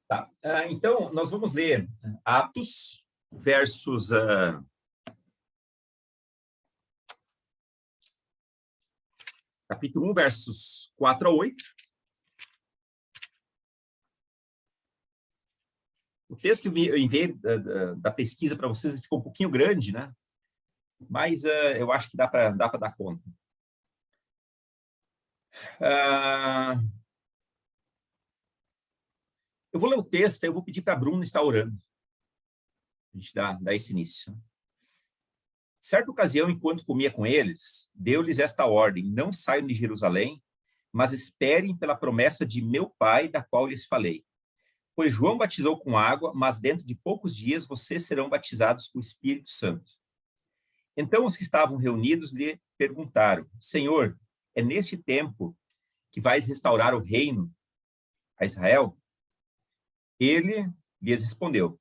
Tá. Então, nós vamos ler Atos, versos... capítulo 1, versos 4 a 8. O texto que eu enviei da pesquisa para vocês ficou um pouquinho grande, né? Mas eu acho que dá para dar conta. Eu vou ler o texto e eu vou pedir para a Bruna estar orando. A gente dá esse início. Certa ocasião, enquanto comia com eles, deu-lhes esta ordem: não saiam de Jerusalém, mas esperem pela promessa de meu Pai, da qual lhes falei. Pois João batizou com água, mas dentro de poucos dias vocês serão batizados com o Espírito Santo. Então os que estavam reunidos lhe perguntaram: Senhor, é neste tempo que vais restaurar o reino a Israel? Ele lhes respondeu: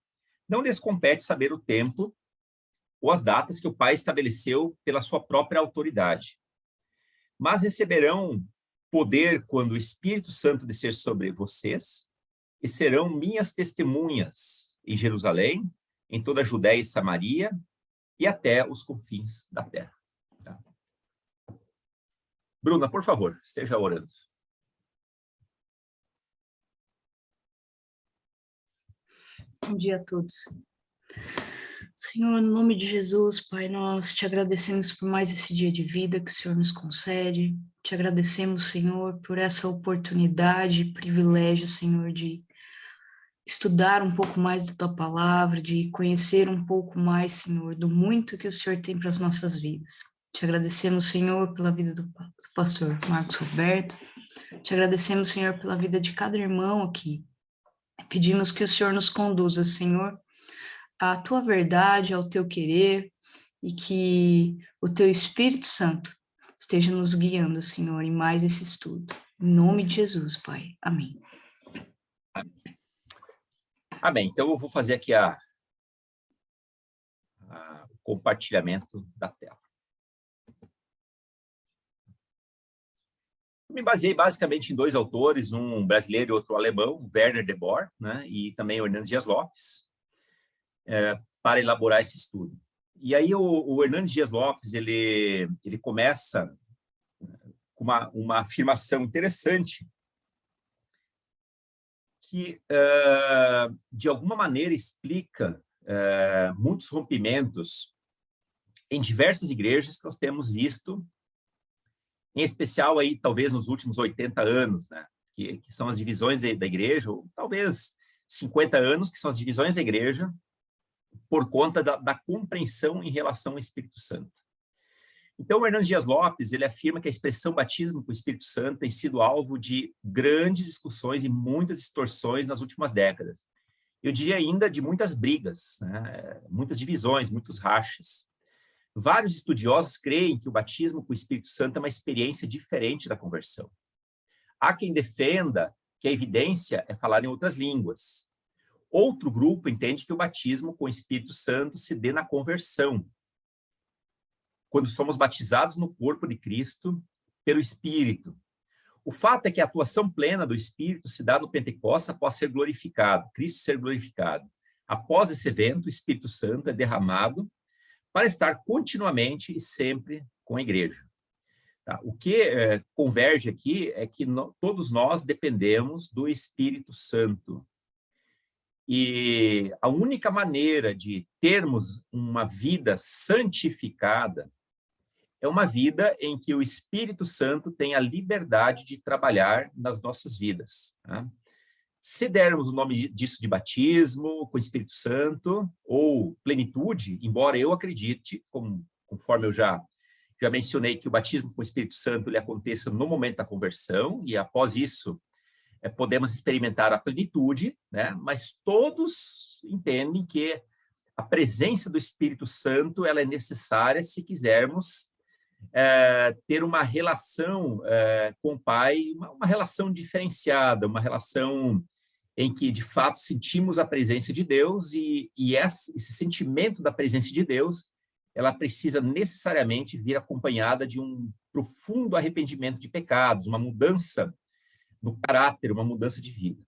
não lhes compete saber o tempo ou as datas que o Pai estabeleceu pela sua própria autoridade. Mas receberão poder quando o Espírito Santo descer sobre vocês, e serão minhas testemunhas em Jerusalém, em toda a Judéia e Samaria, e até os confins da terra. Tá? Bruna, por favor, esteja orando. Bom dia a todos. Senhor, no nome de Jesus, Pai, nós te agradecemos por mais esse dia de vida que o Senhor nos concede. Te agradecemos, Senhor, por essa oportunidade, privilégio, Senhor, de estudar um pouco mais da Tua Palavra, de conhecer um pouco mais, Senhor, do muito que o Senhor tem para as nossas vidas. Te agradecemos, Senhor, pela vida do pastor Marcos Roberto. Te agradecemos, Senhor, pela vida de cada irmão aqui. Pedimos que o Senhor nos conduza, Senhor, à Tua verdade, ao Teu querer, e que o Teu Espírito Santo esteja nos guiando, Senhor, em mais esse estudo. Em nome de Jesus, Pai. Amém. Amém. Então, eu vou fazer aqui o compartilhamento da tela. Me baseei basicamente em dois autores, um brasileiro e outro alemão, Werner de Boer, né, e também o Hernandes Dias Lopes, para elaborar esse estudo. E aí o Hernandes Dias Lopes, ele começa com uma afirmação interessante que, de alguma maneira, explica muitos rompimentos em diversas igrejas que nós temos visto, em especial aí talvez nos últimos 80 anos, né, que são as divisões da igreja, ou talvez 50 anos, que são as divisões da igreja, por conta da compreensão em relação ao Espírito Santo. Então, o Hernandes Dias Lopes, ele afirma que a expressão batismo com o Espírito Santo tem sido alvo de grandes discussões e muitas distorções nas últimas décadas. Eu diria ainda de muitas brigas, né, muitas divisões, muitos rachas. Vários estudiosos creem que o batismo com o Espírito Santo é uma experiência diferente da conversão. Há quem defenda que a evidência é falar em outras línguas. Outro grupo entende que o batismo com o Espírito Santo se dê na conversão, quando somos batizados no corpo de Cristo pelo Espírito. O fato é que a atuação plena do Espírito se dá no Pentecostes após ser glorificado, Cristo ser glorificado. Após esse evento, o Espírito Santo é derramado para estar continuamente e sempre com a igreja. Tá? O que converge aqui é que todos nós dependemos do Espírito Santo. E a única maneira de termos uma vida santificada é uma vida em que o Espírito Santo tem a liberdade de trabalhar nas nossas vidas. Tá? Se dermos o nome disso de batismo com o Espírito Santo, ou plenitude, embora eu acredite, conforme eu já mencionei, que o batismo com o Espírito Santo ele aconteça no momento da conversão, e após isso podemos experimentar a plenitude, né? Mas todos entendem que a presença do Espírito Santo ela é necessária se quisermos ter uma relação com o Pai, uma relação diferenciada, uma relação em que, de fato, sentimos a presença de Deus e esse sentimento da presença de Deus, ela precisa necessariamente vir acompanhada de um profundo arrependimento de pecados, uma mudança no caráter, uma mudança de vida.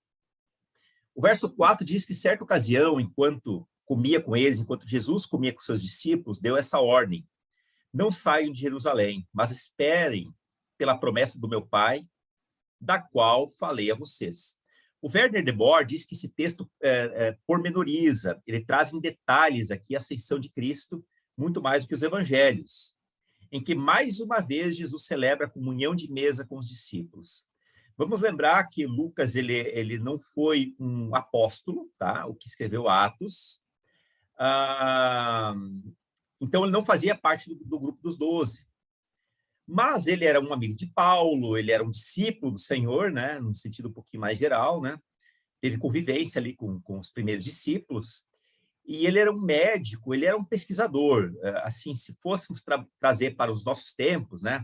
O verso 4 diz que, certa ocasião, enquanto comia com eles, enquanto Jesus comia com seus discípulos, deu essa ordem: não saiam de Jerusalém, mas esperem pela promessa do meu Pai, da qual falei a vocês. O Werner de Boer diz que esse texto pormenoriza, ele traz em detalhes aqui a ascensão de Cristo, muito mais do que os evangelhos, em que, mais uma vez, Jesus celebra a comunhão de mesa com os discípulos. Vamos lembrar que Lucas, ele não foi um apóstolo, tá? O que escreveu Atos. Então, ele não fazia parte do grupo dos 12. Mas ele era um amigo de Paulo, ele era um discípulo do Senhor, né? Num sentido um pouquinho mais geral, né? Teve convivência ali com os primeiros discípulos. E ele era um médico, ele era um pesquisador. Assim, se fôssemos trazer para os nossos tempos, né?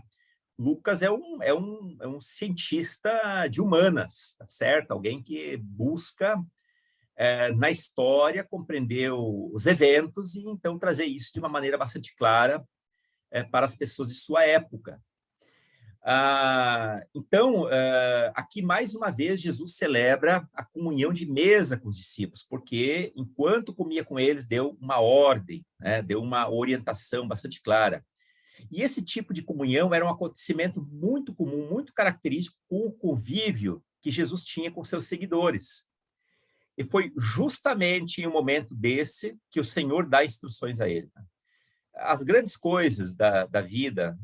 Lucas é um cientista de humanas, tá certo? Alguém que busca, na história, compreender os eventos e, então, trazer isso de uma maneira bastante clara para as pessoas de sua época. Então, aqui, mais uma vez, Jesus celebra a comunhão de mesa com os discípulos, porque, enquanto comia com eles, deu uma ordem, né? Deu uma orientação bastante clara. E esse tipo de comunhão era um acontecimento muito comum, muito característico com o convívio que Jesus tinha com seus seguidores. E foi justamente em um momento desse que o Senhor dá instruções a ele. As grandes coisas da vida,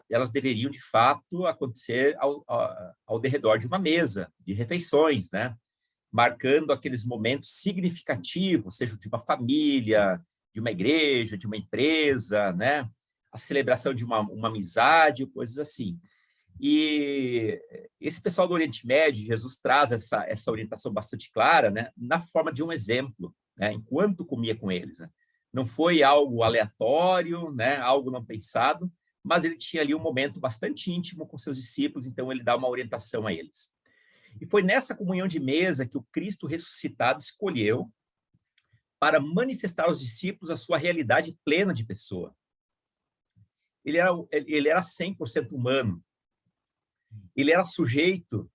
elas deveriam, de fato, acontecer ao derredor de uma mesa, de refeições, né? Marcando aqueles momentos significativos, seja de uma família, de uma igreja, de uma empresa, né? A celebração de uma amizade, coisas assim. E esse pessoal do Oriente Médio, Jesus traz essa orientação bastante clara, né? Na forma de um exemplo, né? Enquanto comia com eles, né? Não foi algo aleatório, né? Algo não pensado, mas ele tinha ali um momento bastante íntimo com seus discípulos, então ele dá uma orientação a eles. E foi nessa comunhão de mesa que o Cristo ressuscitado escolheu para manifestar aos discípulos a sua realidade plena de pessoa. Ele era 100% humano. Ele era sujeito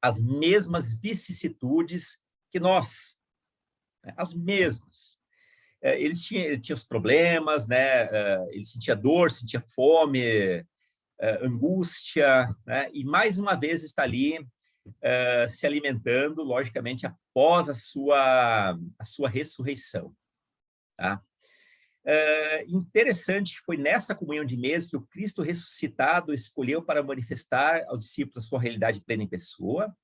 às mesmas vicissitudes que nós, né? As mesmas. Ele tinha os problemas, né? Ele sentia dor, sentia fome, angústia, né? E mais uma vez está ali se alimentando, logicamente, após a sua ressurreição. Tá? Interessante, foi nessa comunhão de mesa que o Cristo ressuscitado escolheu para manifestar aos discípulos a sua realidade plena em pessoa,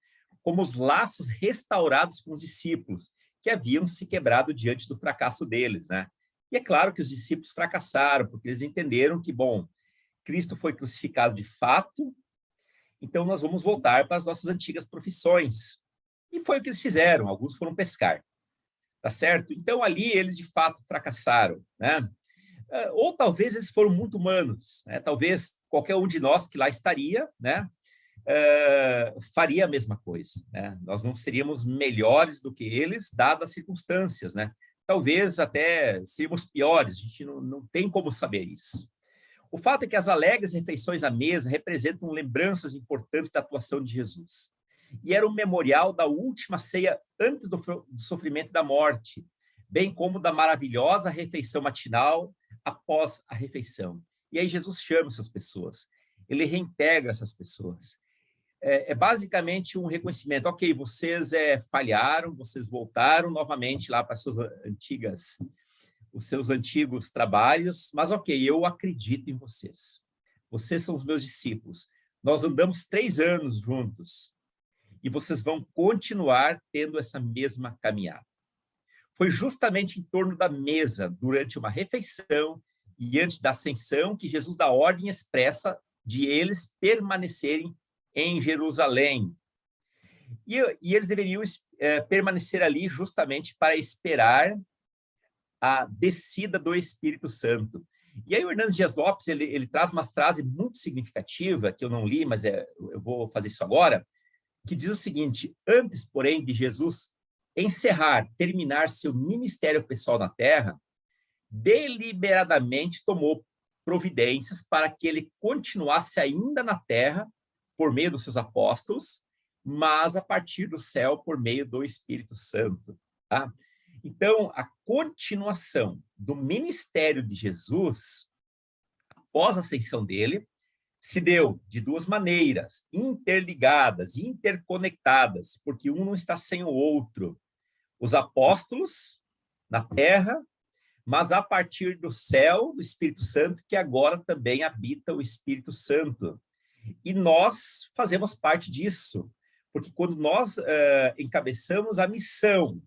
como os laços restaurados com os discípulos, que haviam se quebrado diante do fracasso deles, né? E é claro que os discípulos fracassaram, porque eles entenderam que, bom, Cristo foi crucificado de fato, então nós vamos voltar para as nossas antigas profissões. E foi o que eles fizeram, alguns foram pescar, tá certo? Então ali eles de fato fracassaram, né? Ou talvez eles foram muito humanos, né? Talvez qualquer um de nós que lá estaria, né? Faria a mesma coisa, né? Nós não seríamos melhores do que eles, dadas as circunstâncias, né? Talvez até seríamos piores, a gente não tem como saber isso. O fato é que as alegres refeições à mesa representam lembranças importantes da atuação de Jesus. E era um memorial da última ceia antes do sofrimento e da morte, bem como da maravilhosa refeição matinal após a refeição. E aí Jesus chama essas pessoas, ele reintegra essas pessoas. É basicamente um reconhecimento, ok, vocês falharam, vocês voltaram novamente lá para os seus antigos trabalhos, mas ok, eu acredito em vocês. Vocês são os meus discípulos. Nós andamos 3 anos juntos e vocês vão continuar tendo essa mesma caminhada. Foi justamente em torno da mesa, durante uma refeição e antes da ascensão, que Jesus dá ordem expressa de eles permanecerem em Jerusalém. E eles deveriam permanecer ali justamente para esperar a descida do Espírito Santo. E aí o Hernandes Dias Lopes, ele traz uma frase muito significativa, que eu não li, mas eu vou fazer isso agora, que diz o seguinte: antes, porém, de Jesus terminar seu ministério pessoal na terra, deliberadamente tomou providências para que ele continuasse ainda na terra, por meio dos seus apóstolos, mas a partir do céu por meio do Espírito Santo. Tá? Então, a continuação do ministério de Jesus, após a ascensão dele, se deu de duas maneiras, interligadas, interconectadas, porque um não está sem o outro. Os apóstolos na terra, mas a partir do céu, do Espírito Santo, que agora também habita o Espírito Santo. E nós fazemos parte disso, porque quando nós encabeçamos a missão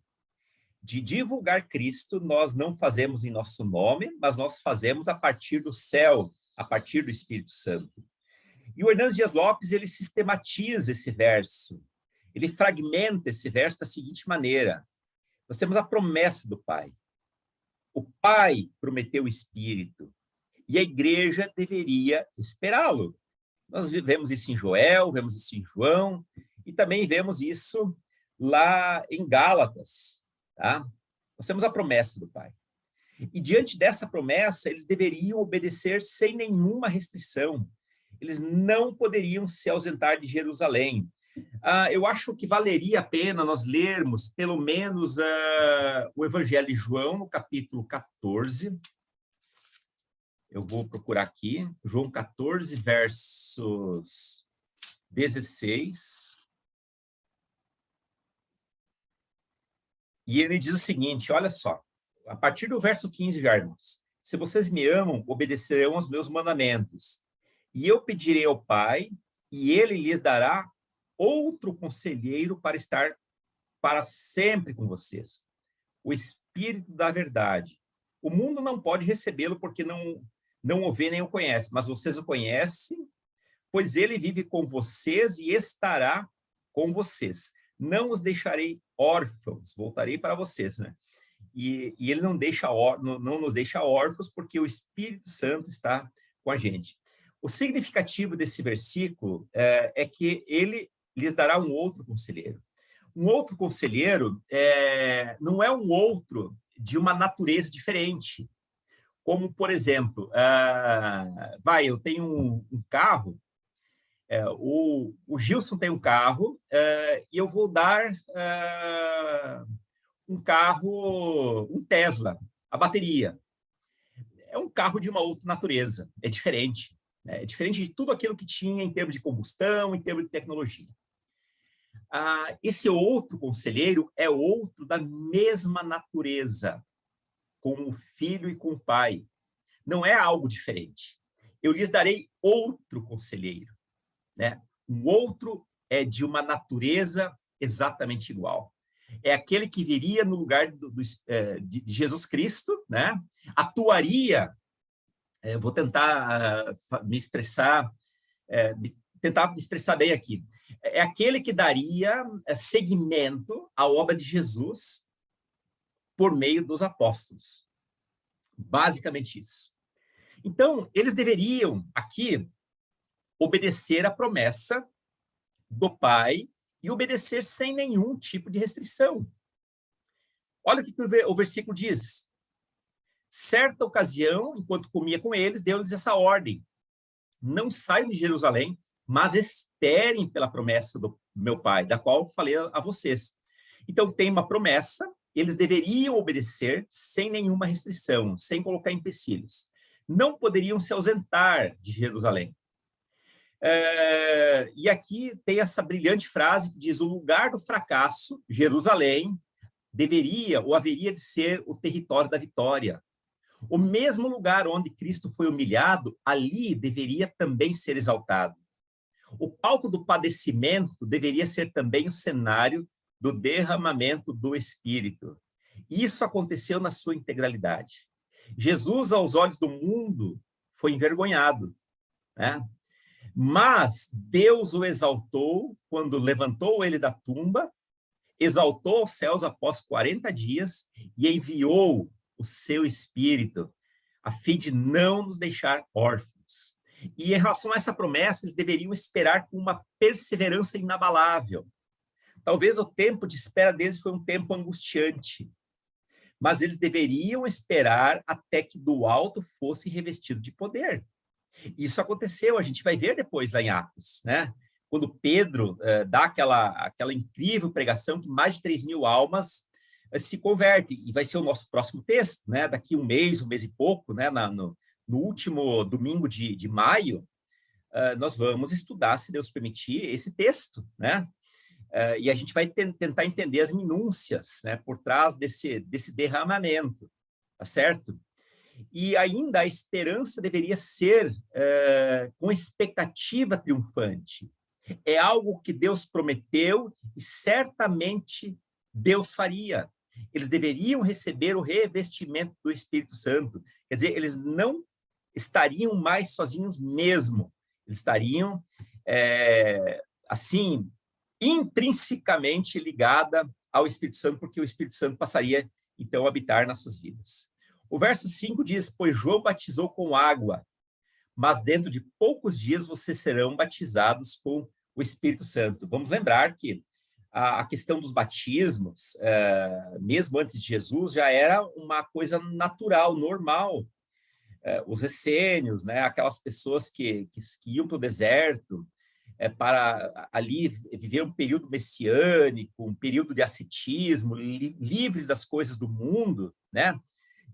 de divulgar Cristo, nós não fazemos em nosso nome, mas nós fazemos a partir do céu, a partir do Espírito Santo. E o Hernandes Dias Lopes, ele sistematiza esse verso, ele fragmenta esse verso da seguinte maneira: nós temos a promessa do Pai. O Pai prometeu o Espírito, e a igreja deveria esperá-lo. Nós vemos isso em Joel, vemos isso em João, e também vemos isso lá em Gálatas. Tá? Nós temos a promessa do Pai. E diante dessa promessa, eles deveriam obedecer sem nenhuma restrição. Eles não poderiam se ausentar de Jerusalém. Eu acho que valeria a pena nós lermos, pelo menos, o Evangelho de João, no capítulo 14. Eu vou procurar aqui. João 14, versos 16. E ele diz o seguinte, olha só, a partir do verso 15 já, irmãos: se vocês me amam, obedecerão aos meus mandamentos. E eu pedirei ao Pai, e ele lhes dará outro conselheiro para estar para sempre com vocês. O Espírito da verdade. O mundo não pode recebê-lo porque não o vê nem o conhece, mas vocês o conhecem, pois ele vive com vocês e estará com vocês. Não os deixarei órfãos, voltarei para vocês, né? E ele não nos deixa órfãos porque o Espírito Santo está com a gente. O significativo desse versículo é que ele lhes dará um outro conselheiro. Um outro conselheiro não é um outro de uma natureza diferente. Como, por exemplo, eu tenho um carro, o Gilson tem um carro, e eu vou dar um carro, um Tesla, a bateria. É um carro de uma outra natureza, é diferente. É diferente de tudo aquilo que tinha em termos de combustão, em termos de tecnologia. Esse outro conselheiro é outro da mesma natureza, com o filho e com o pai. Não é algo diferente. Eu lhes darei outro conselheiro. Né? Um outro é de uma natureza exatamente igual. É aquele que viria no lugar de Jesus Cristo, né? Atuaria. Vou tentar me expressar bem aqui. É aquele que daria seguimento à obra de Jesus por meio dos apóstolos. Basicamente isso. Então, eles deveriam, aqui, obedecer à promessa do Pai e obedecer sem nenhum tipo de restrição. Olha o que o versículo diz. Certa ocasião, enquanto comia com eles, deu-lhes essa ordem: não saiam de Jerusalém, mas esperem pela promessa do meu Pai, da qual falei a vocês. Então, tem uma promessa, eles deveriam obedecer sem nenhuma restrição, sem colocar empecilhos. Não poderiam se ausentar de Jerusalém. E aqui tem essa brilhante frase que diz: o lugar do fracasso, Jerusalém, deveria ou haveria de ser o território da vitória. O mesmo lugar onde Cristo foi humilhado, ali deveria também ser exaltado. O palco do padecimento deveria ser também o cenário do derramamento do Espírito. Isso aconteceu na sua integralidade. Jesus, aos olhos do mundo, foi envergonhado, né? Mas Deus o exaltou quando levantou ele da tumba, exaltou aos céus após 40 dias e enviou o seu Espírito, a fim de não nos deixar órfãos. E em relação a essa promessa, eles deveriam esperar com uma perseverança inabalável. Talvez o tempo de espera deles foi um tempo angustiante, mas eles deveriam esperar até que do alto fosse revestido de poder. Isso aconteceu, a gente vai ver depois lá em Atos, né? quando Pedro dá aquela incrível pregação que mais de 3.000 almas se convertem, e vai ser o nosso próximo texto, né? Daqui um mês e pouco, né? No último domingo de maio, nós vamos estudar, se Deus permitir, esse texto, né? E a gente vai tentar entender as minúcias, né, por trás desse derramamento, tá certo? E ainda a esperança deveria ser com expectativa triunfante. É algo que Deus prometeu e certamente Deus faria. Eles deveriam receber o revestimento do Espírito Santo. Quer dizer, eles não estariam mais sozinhos mesmo. Eles estariam, assim, intrinsecamente ligada ao Espírito Santo, porque o Espírito Santo passaria, então, a habitar nas suas vidas. O verso 5 diz, pois João batizou com água, mas dentro de poucos dias vocês serão batizados com o Espírito Santo. Vamos lembrar que a questão dos batismos, mesmo antes de Jesus, já era uma coisa natural, normal. Os essênios, né, aquelas pessoas que iam para o deserto, para ali viver um período messiânico, um período de ascetismo, livres das coisas do mundo, né?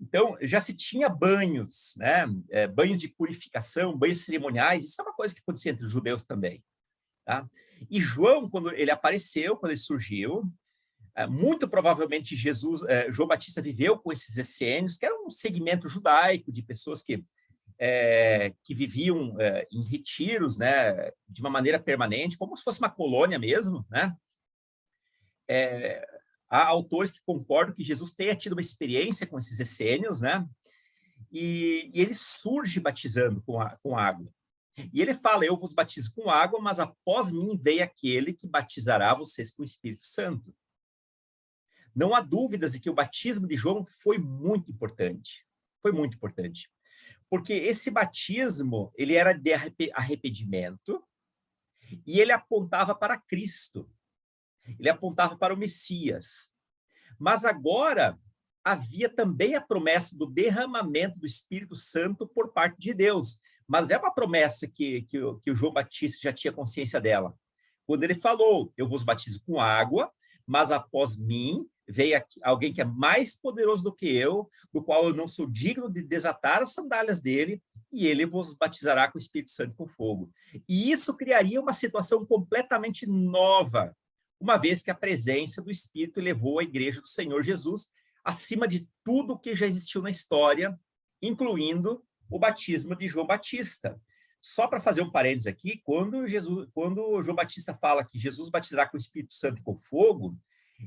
Então, já se tinha banhos, né? Banhos de purificação, banhos cerimoniais, isso é uma coisa que acontecia entre os judeus também. Tá? E João, quando ele apareceu, quando ele surgiu, muito provavelmente João Batista viveu com esses essênios, que era um segmento judaico de pessoas que viviam em retiros, né, de uma maneira permanente, como se fosse uma colônia mesmo, né? Há autores que concordam que Jesus tenha tido uma experiência com esses essênios, né? E ele surge batizando com água. E ele fala, eu vos batizo com água, mas após mim vem aquele que batizará vocês com o Espírito Santo. Não há dúvidas de que o batismo de João foi muito importante. Foi muito importante. Porque esse batismo, ele era de arrependimento e ele apontava para Cristo. Ele apontava para o Messias. Mas agora havia também a promessa do derramamento do Espírito Santo por parte de Deus. Mas é uma promessa que o João Batista já tinha consciência dela. Quando ele falou, eu vos batizo com água, mas após mim veio alguém que é mais poderoso do que eu, do qual eu não sou digno de desatar as sandálias dele, e ele vos batizará com o Espírito Santo e com fogo. E isso criaria uma situação completamente nova, uma vez que a presença do Espírito levou a igreja do Senhor Jesus acima de tudo que já existiu na história, incluindo o batismo de João Batista. Só para fazer um parênteses aqui, quando João Batista fala que Jesus batizará com o Espírito Santo e com fogo,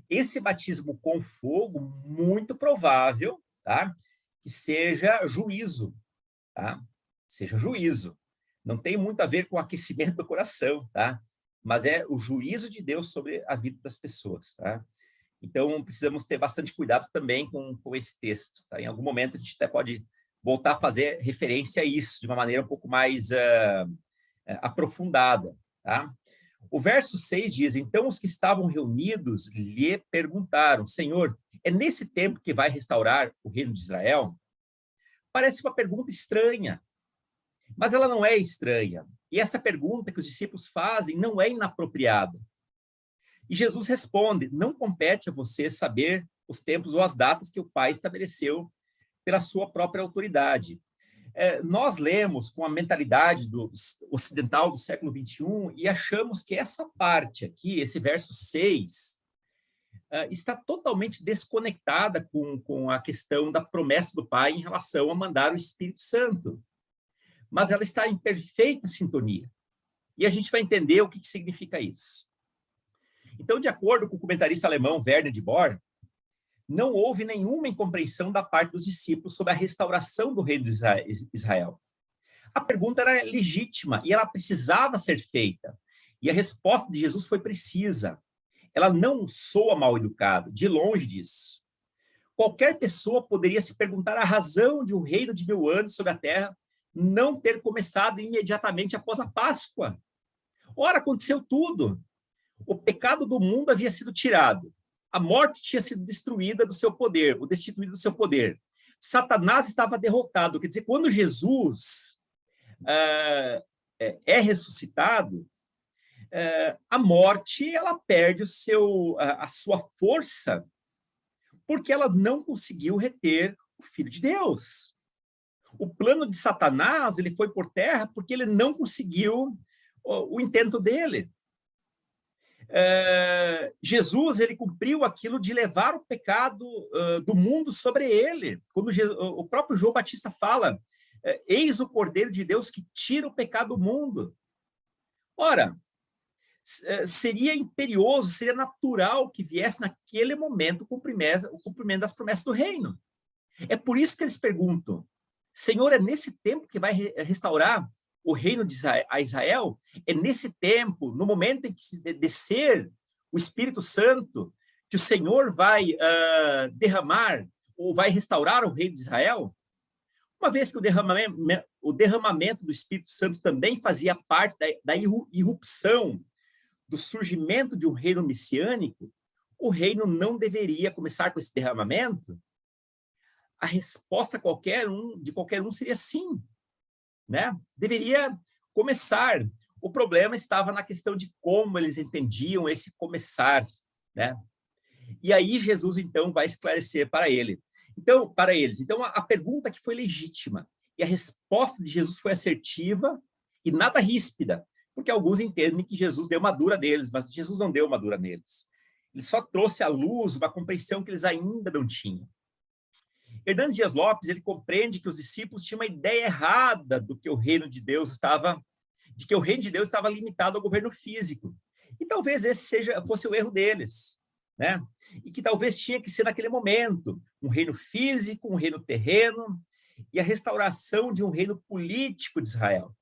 esse batismo com fogo, muito provável, tá? Que seja juízo, tá? Seja juízo. Não tem muito a ver com o aquecimento do coração, tá? Mas é o juízo de Deus sobre a vida das pessoas, tá? Então, precisamos ter bastante cuidado também com esse texto, tá? Em algum momento, a gente até pode voltar a fazer referência a isso de uma maneira um pouco mais aprofundada, tá? O verso 6 diz, então os que estavam reunidos lhe perguntaram, Senhor, é nesse tempo que vai restaurar o reino de Israel? Parece uma pergunta estranha, mas ela não é estranha. E essa pergunta que os discípulos fazem não é inapropriada. E Jesus responde, não compete a você saber os tempos ou as datas que o Pai estabeleceu pela sua própria autoridade. Nós lemos com a mentalidade ocidental do século XXI e achamos que essa parte aqui, esse verso 6, está totalmente desconectada com a questão da promessa do Pai em relação a mandar o Espírito Santo. Mas ela está em perfeita sintonia. E a gente vai entender o que significa isso. Então, de acordo com o comentarista alemão Werner de Boer, não houve nenhuma incompreensão da parte dos discípulos sobre a restauração do reino de Israel. A pergunta era legítima e ela precisava ser feita. E a resposta de Jesus foi precisa. Ela não soa mal educada, de longe disso. Qualquer pessoa poderia se perguntar a razão de um reino de 1000 anos sobre a terra não ter começado imediatamente após a Páscoa. Ora, aconteceu tudo. O pecado do mundo havia sido tirado. A morte tinha sido destruída do seu poder, ou destituída do seu poder. Satanás estava derrotado. Quer dizer, quando Jesus é ressuscitado, a morte ela perde a sua força porque ela não conseguiu reter o Filho de Deus. O plano de Satanás ele foi por terra porque ele não conseguiu o intento dele. Jesus ele cumpriu aquilo de levar o pecado do mundo sobre ele. Quando o próprio João Batista fala, eis o Cordeiro de Deus que tira o pecado do mundo. Ora, seria imperioso, seria natural que viesse naquele momento o cumprimento das promessas do reino. É por isso que eles perguntam, Senhor, é nesse tempo que vai restaurar o reino a Israel? É nesse tempo, no momento em que se descer o Espírito Santo, que o Senhor vai derramar ou vai restaurar o reino de Israel? Uma vez que o derramamento do Espírito Santo também fazia parte da irrupção, do surgimento de um reino messiânico, o reino não deveria começar com esse derramamento? A resposta de qualquer um seria sim, né? Deveria começar. O problema estava na questão de como eles entendiam esse começar, né? E aí Jesus então vai esclarecer para eles. Então, a pergunta que foi legítima e a resposta de Jesus foi assertiva e nada ríspida, porque alguns entendem que Jesus deu uma dura neles, mas Jesus não deu uma dura neles. Ele só trouxe à luz uma compreensão que eles ainda não tinham. Hernandes Dias Lopes, ele compreende que os discípulos tinham uma ideia errada do que o reino de Deus estava limitado ao governo físico. E talvez esse fosse o erro deles, né? E que talvez tinha que ser naquele momento um reino físico, um reino terreno e a restauração de um reino político de Israel.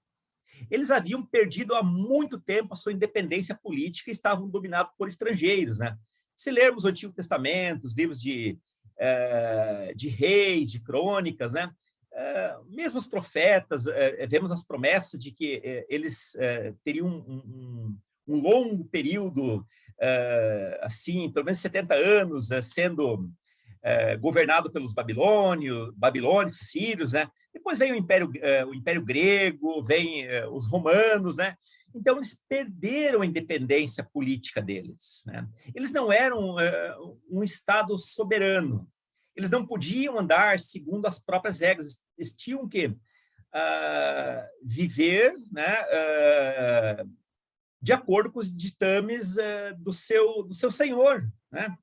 Eles haviam perdido há muito tempo a sua independência política e estavam dominados por estrangeiros, né? Se lermos o Antigo Testamento, os livros de reis, de crônicas, né? Mesmo os profetas, vemos as promessas de que eles teriam um longo período, assim, pelo menos 70 anos, sendo governado pelos babilônicos, sírios, né? Depois vem o Império Grego, vem os romanos, né? Então, eles perderam a independência política deles, né? Eles não eram um Estado soberano. Eles não podiam andar segundo as próprias regras. Eles tinham que viver, né, de acordo com os ditames do seu senhor, né?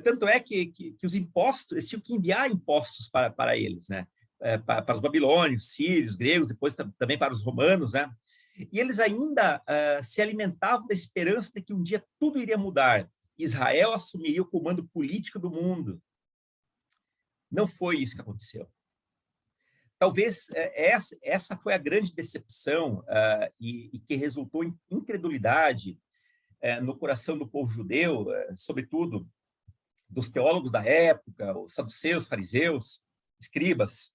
Tanto é que os impostos, eles tinham que enviar impostos para eles, né? Para os babilônios, sírios, gregos, depois também para os romanos, né? E eles ainda se alimentavam da esperança de que um dia tudo iria mudar. Israel assumiria o comando político do mundo. Não foi isso que aconteceu. Talvez essa foi a grande decepção e que resultou em incredulidade no coração do povo judeu, sobretudo dos teólogos da época, os saduceus, fariseus, escribas,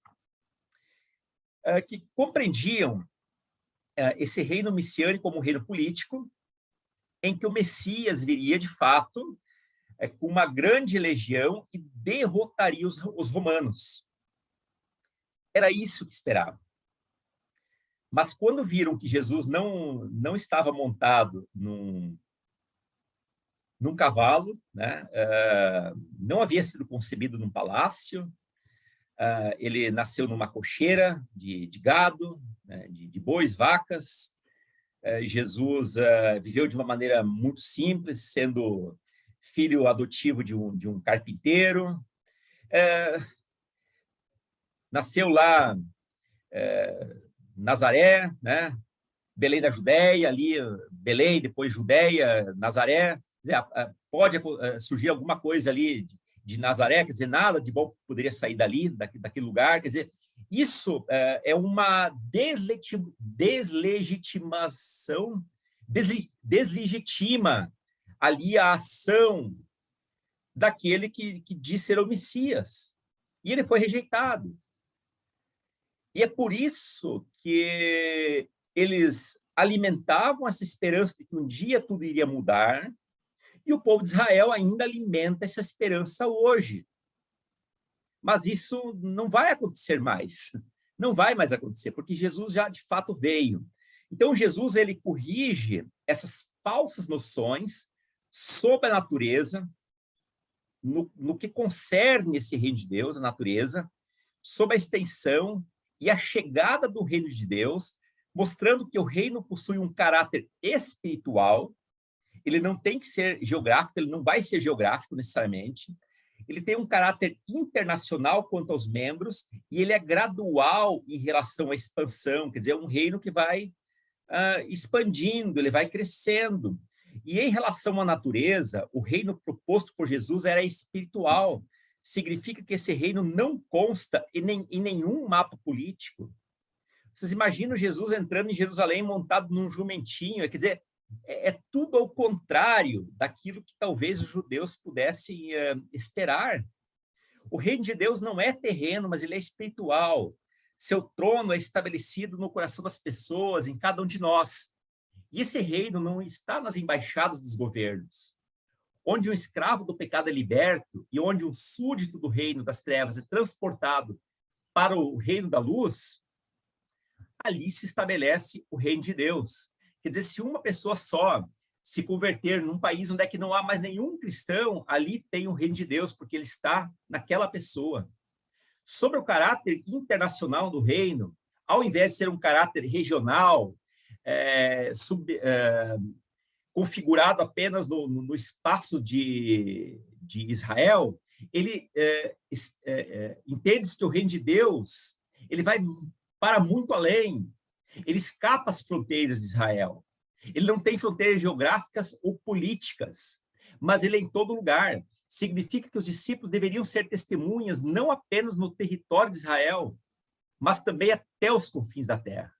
que compreendiam esse reino messiânico como um reino político, em que o Messias viria, de fato, com uma grande legião e derrotaria os romanos. Era isso que esperavam. Mas quando viram que Jesus não estava montado num cavalo, né? Não havia sido concebido num palácio, ele nasceu numa cocheira de gado, né? de bois, vacas. Jesus viveu de uma maneira muito simples, sendo filho adotivo de um carpinteiro. Nasceu lá Nazaré, né? Belém da Judéia, ali Belém, depois Judéia, Nazaré. Quer dizer, pode surgir alguma coisa ali de Nazaré, quer dizer, nada de bom poderia sair daquele lugar. Quer dizer, isso é uma deslegitimação, deslegitima ali a ação daquele que diz ser o Messias. E ele foi rejeitado. E é por isso que eles alimentavam essa esperança de que um dia tudo iria mudar, e o povo de Israel ainda alimenta essa esperança hoje. Mas isso não vai acontecer mais. Não vai mais acontecer, porque Jesus já de fato veio. Então, Jesus, ele corrige essas falsas noções sobre a natureza, no que concerne esse reino de Deus, a natureza, sobre a extensão e a chegada do reino de Deus, mostrando que o reino possui um caráter espiritual. Ele não tem que ser geográfico, ele não vai ser geográfico necessariamente. Ele tem um caráter internacional quanto aos membros, e ele é gradual em relação à expansão, quer dizer, é um reino que vai expandindo, ele vai crescendo. E em relação à natureza, o reino proposto por Jesus era espiritual. Significa que esse reino não consta em nenhum mapa político. Vocês imaginam Jesus entrando em Jerusalém montado num jumentinho? Quer dizer, é tudo ao contrário daquilo que talvez os judeus pudessem esperar. O reino de Deus não é terreno, mas ele é espiritual. Seu trono é estabelecido no coração das pessoas, em cada um de nós. E esse reino não está nas embaixadas dos governos. Onde um escravo do pecado é liberto e onde um súdito do reino das trevas é transportado para o reino da luz, ali se estabelece o reino de Deus. Quer dizer, se uma pessoa só se converter num país onde é que não há mais nenhum cristão, ali tem o reino de Deus, porque ele está naquela pessoa. Sobre o caráter internacional do reino, ao invés de ser um caráter regional, configurado apenas no espaço de Israel, ele entende-se que o reino de Deus ele vai para muito além. Ele escapa às fronteiras de Israel. Ele não tem fronteiras geográficas ou políticas, mas ele é em todo lugar. Significa que os discípulos deveriam ser testemunhas não apenas no território de Israel, mas também até os confins da terra.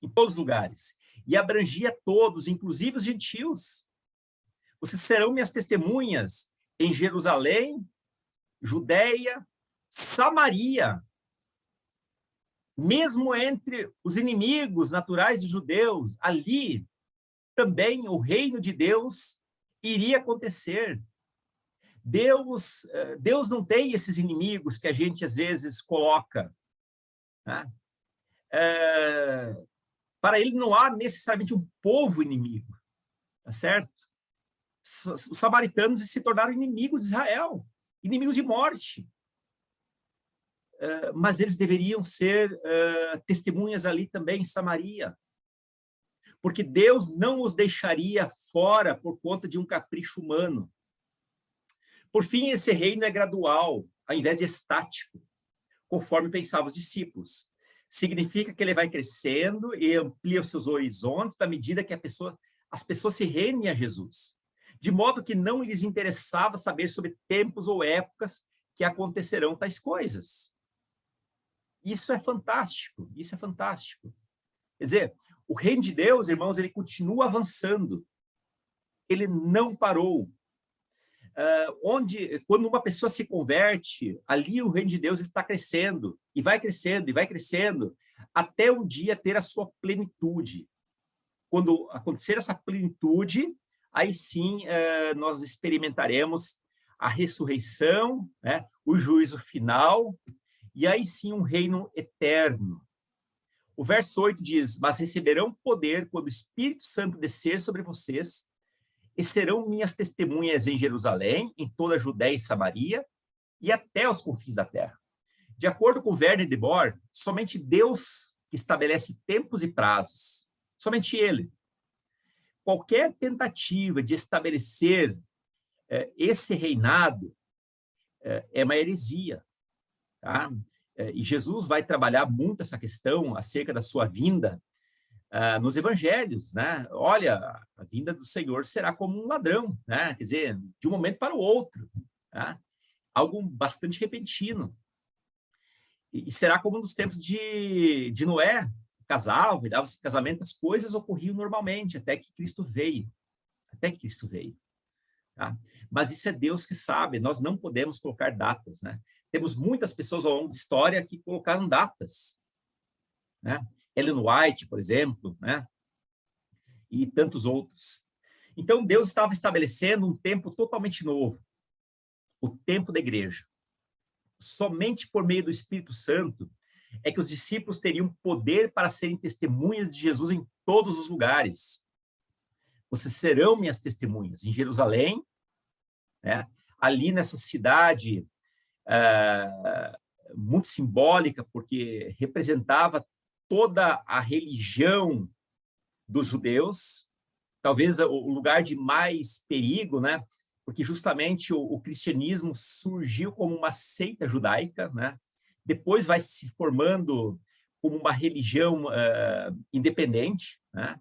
Em todos os lugares. E abrangia todos, inclusive os gentios. Vocês serão minhas testemunhas em Jerusalém, Judeia, Samaria, mesmo entre os inimigos naturais dos judeus, ali também o reino de Deus iria acontecer. Deus não tem esses inimigos que a gente às vezes coloca, né? Para ele não há necessariamente um povo inimigo, tá certo? Os samaritanos se tornaram inimigos de Israel, inimigos de morte. Mas eles deveriam ser testemunhas ali também em Samaria, porque Deus não os deixaria fora por conta de um capricho humano. Por fim, esse reino é gradual, ao invés de estático, conforme pensavam os discípulos. Significa que ele vai crescendo e amplia os seus horizontes à medida que as pessoas se rendem a Jesus, de modo que não lhes interessava saber sobre tempos ou épocas que acontecerão tais coisas. Isso é fantástico, isso é fantástico. Quer dizer, o reino de Deus, irmãos, ele continua avançando. Ele não parou. Quando uma pessoa se converte, ali o reino de Deus está crescendo, e vai crescendo, e vai crescendo, até um dia ter a sua plenitude. Quando acontecer essa plenitude, aí sim nós experimentaremos a ressurreição, né, o juízo final, e aí sim um reino eterno. O verso 8 diz, mas receberão poder quando o Espírito Santo descer sobre vocês, e serão minhas testemunhas em Jerusalém, em toda a Judéia e Samaria, e até os confins da terra. De acordo com Werner de Boer, somente Deus estabelece tempos e prazos. Somente Ele. Qualquer tentativa de estabelecer esse reinado é uma heresia. Tá? E Jesus vai trabalhar muito essa questão acerca da sua vinda nos evangelhos, né? Olha, a vinda do Senhor será como um ladrão, né? Quer dizer, de um momento para o outro, tá? Algo bastante repentino. E será como nos tempos de Noé, casava e dava-se casamento, as coisas ocorriam normalmente, até que Cristo veio. Até que Cristo veio. Tá? Mas isso é Deus que sabe, nós não podemos colocar datas, né? Temos muitas pessoas ao longo da história que colocaram datas, né? Ellen White, por exemplo, né? E tantos outros. Então, Deus estava estabelecendo um tempo totalmente novo, o tempo da igreja. Somente por meio do Espírito Santo, é que os discípulos teriam poder para serem testemunhas de Jesus em todos os lugares. Vocês serão minhas testemunhas em Jerusalém, né? Ali nessa cidade muito simbólica, porque representava toda a religião dos judeus, talvez o lugar de mais perigo, né? Porque justamente o cristianismo surgiu como uma seita judaica, né? Depois vai se formando como uma religião independente, né?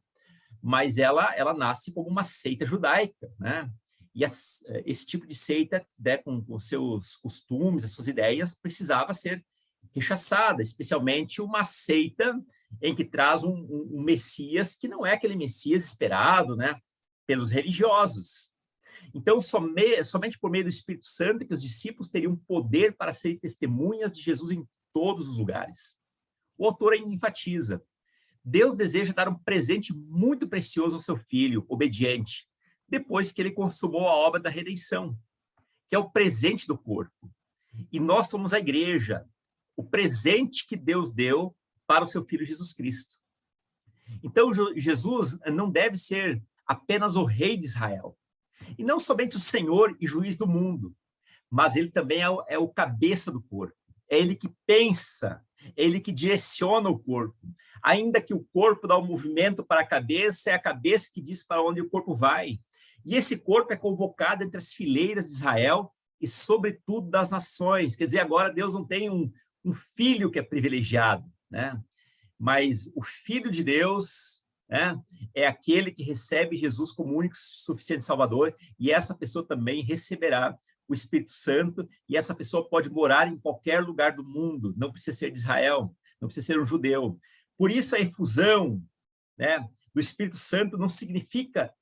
Mas ela nasce como uma seita judaica, né? E esse tipo de seita, né, com os seus costumes, as suas ideias, precisava ser rechaçada, especialmente uma seita em que traz um Messias que não é aquele Messias esperado, né, pelos religiosos. Então, somente por meio do Espírito Santo que os discípulos teriam poder para serem testemunhas de Jesus em todos os lugares. O autor ainda enfatiza: Deus deseja dar um presente muito precioso ao seu filho, obediente, depois que ele consumou a obra da redenção, que é o presente do corpo. E nós somos a igreja, o presente que Deus deu para o seu filho Jesus Cristo. Então, Jesus não deve ser apenas o rei de Israel, e não somente o Senhor e juiz do mundo, mas ele também é o cabeça do corpo. É ele que pensa, é ele que direciona o corpo. Ainda que o corpo dá o movimento para a cabeça, é a cabeça que diz para onde o corpo vai. E esse corpo é convocado entre as fileiras de Israel e, sobretudo, das nações. Quer dizer, agora Deus não tem um filho que é privilegiado, né? Mas o Filho de Deus, né, é aquele que recebe Jesus como único e suficiente Salvador, e essa pessoa também receberá o Espírito Santo, e essa pessoa pode morar em qualquer lugar do mundo, não precisa ser de Israel, não precisa ser um judeu. Por isso a efusão, né, do Espírito Santo não significa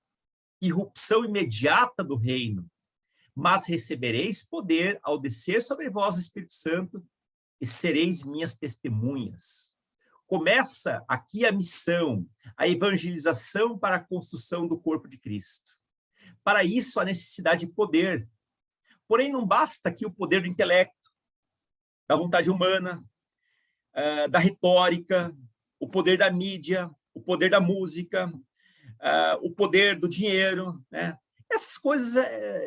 irrupção imediata do reino, mas recebereis poder ao descer sobre vós o Espírito Santo e sereis minhas testemunhas. Começa aqui a missão, a evangelização para a construção do corpo de Cristo. Para isso, há necessidade de poder. Porém, não basta aqui o poder do intelecto, da vontade humana, da retórica, o poder da mídia, o poder da música, o poder do dinheiro, né? Essas coisas,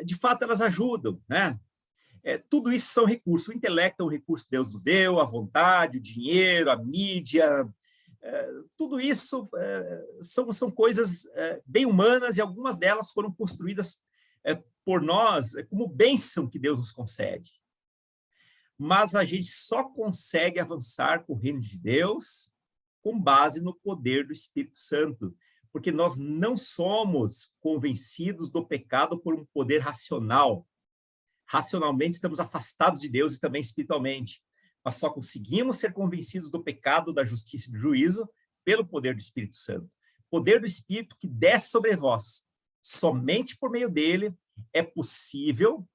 de fato, elas ajudam, né? Tudo isso são recursos. O intelecto é um recurso que Deus nos deu, a vontade, o dinheiro, a mídia, tudo isso são coisas bem humanas, e algumas delas foram construídas por nós como bênção que Deus nos concede. Mas a gente só consegue avançar com o reino de Deus com base no poder do Espírito Santo, porque nós não somos convencidos do pecado por um poder racional. Racionalmente estamos afastados de Deus e também espiritualmente, mas só conseguimos ser convencidos do pecado, da justiça e do juízo pelo poder do Espírito Santo. Poder do Espírito que desce sobre vós. Somente por meio dele é possível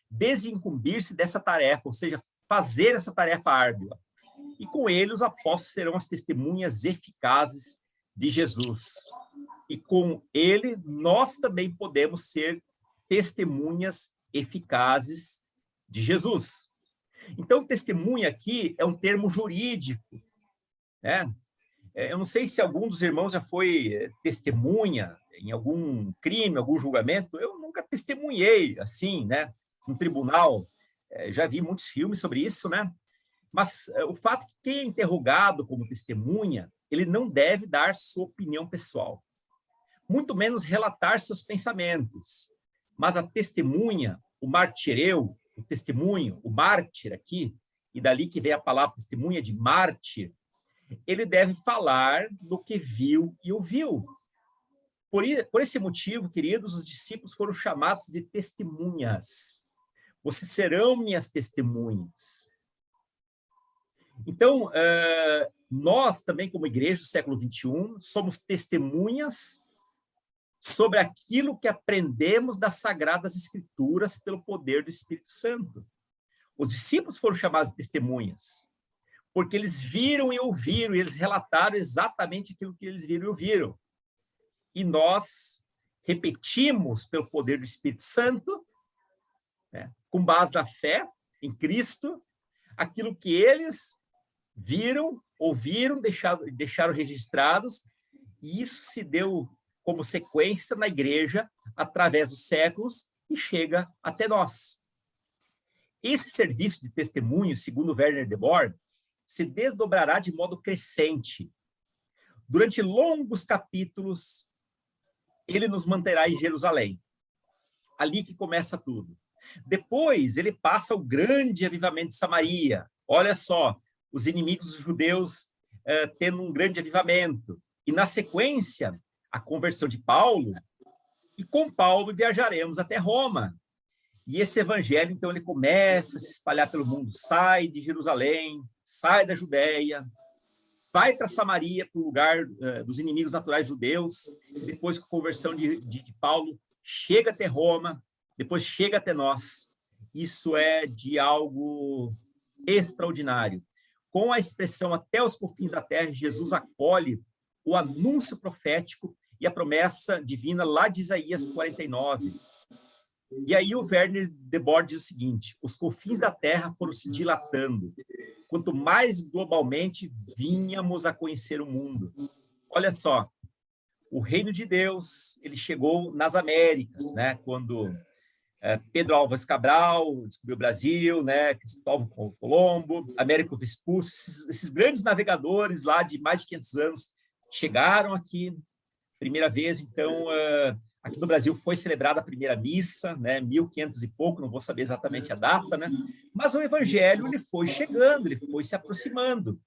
desincumbir-se dessa tarefa, ou seja, fazer essa tarefa árdua. E com ele os apóstolos serão as testemunhas eficazes de Jesus. E com ele nós também podemos ser testemunhas eficazes de Jesus. Então, testemunha aqui é um termo jurídico, né? Eu não sei se algum dos irmãos já foi testemunha em algum crime, algum julgamento. Eu nunca testemunhei assim, né, no tribunal. Já vi muitos filmes sobre isso, né? Mas o fato é que quem é interrogado como testemunha, ele não deve dar sua opinião pessoal, muito menos relatar seus pensamentos. Mas a testemunha, o martireu, o testemunho, o mártir aqui, e dali que vem a palavra testemunha de mártir, ele deve falar do que viu e ouviu. Por esse motivo, queridos, os discípulos foram chamados de testemunhas. Vocês serão minhas testemunhas. Então, nós também, como igreja do século XXI, somos testemunhas sobre aquilo que aprendemos das Sagradas Escrituras pelo poder do Espírito Santo. Os discípulos foram chamados de testemunhas, porque eles viram e ouviram, e eles relataram exatamente aquilo que eles viram e ouviram. E nós repetimos pelo poder do Espírito Santo, né, com base na fé em Cristo, aquilo que eles viram, ouviram, deixaram registrados, e isso se deu como sequência na igreja através dos séculos e chega até nós. Esse serviço de testemunho, segundo Werner de Boer, se desdobrará de modo crescente. Durante longos capítulos, ele nos manterá em Jerusalém. Ali que começa tudo. Depois, ele passa o grande avivamento de Samaria. Olha só, os inimigos judeus tendo um grande avivamento. E, na sequência, a conversão de Paulo, e com Paulo viajaremos até Roma. E esse evangelho, então, ele começa a se espalhar pelo mundo. Sai de Jerusalém, sai da Judéia, vai para Samaria, para o lugar dos inimigos naturais judeus. Depois, com a conversão de Paulo, chega até Roma, depois chega até nós. Isso é de algo extraordinário. Com a expressão até os confins da terra, Jesus acolhe o anúncio profético e a promessa divina lá de Isaías 49. E aí o Werner de Boer diz o seguinte: os confins da terra foram se dilatando, quanto mais globalmente vínhamos a conhecer o mundo. Olha só, o reino de Deus, ele chegou nas Américas, né? Quando Pedro Álvares Cabral descobriu o Brasil, né? Cristóvão Colombo, Américo Vespucci, esses grandes navegadores lá de mais de 500 anos chegaram aqui, primeira vez, então, aqui no Brasil foi celebrada a primeira missa, né, 1500 e pouco, não vou saber exatamente a data, né, mas o evangelho ele foi chegando, ele foi se aproximando.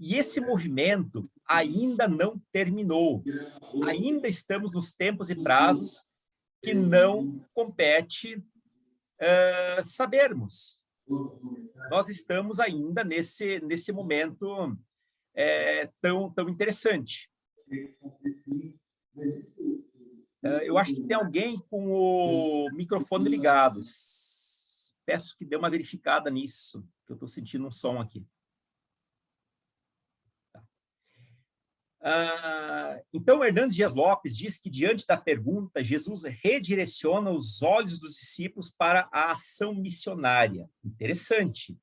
E esse movimento ainda não terminou. Ainda estamos nos tempos e prazos que não compete sabermos. Nós estamos ainda nesse momento tão interessante. Eu acho que tem alguém com o microfone ligado. Peço que dê uma verificada nisso, que eu estou sentindo um som aqui. Então, Hernandes Dias Lopes diz que, diante da pergunta, Jesus redireciona os olhos dos discípulos para a ação missionária. Interessante.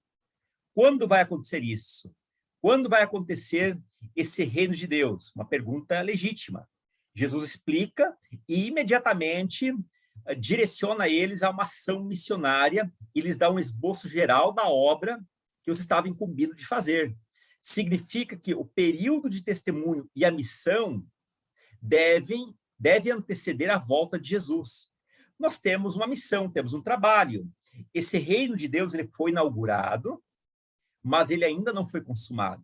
Quando vai acontecer isso? Quando vai acontecer esse reino de Deus? Uma pergunta legítima. Jesus explica e imediatamente direciona eles a uma ação missionária e lhes dá um esboço geral da obra que os estava incumbido de fazer. Significa que o período de testemunho e a missão deve anteceder a volta de Jesus. Nós temos uma missão, temos um trabalho. Esse reino de Deus ele foi inaugurado, mas ele ainda não foi consumado.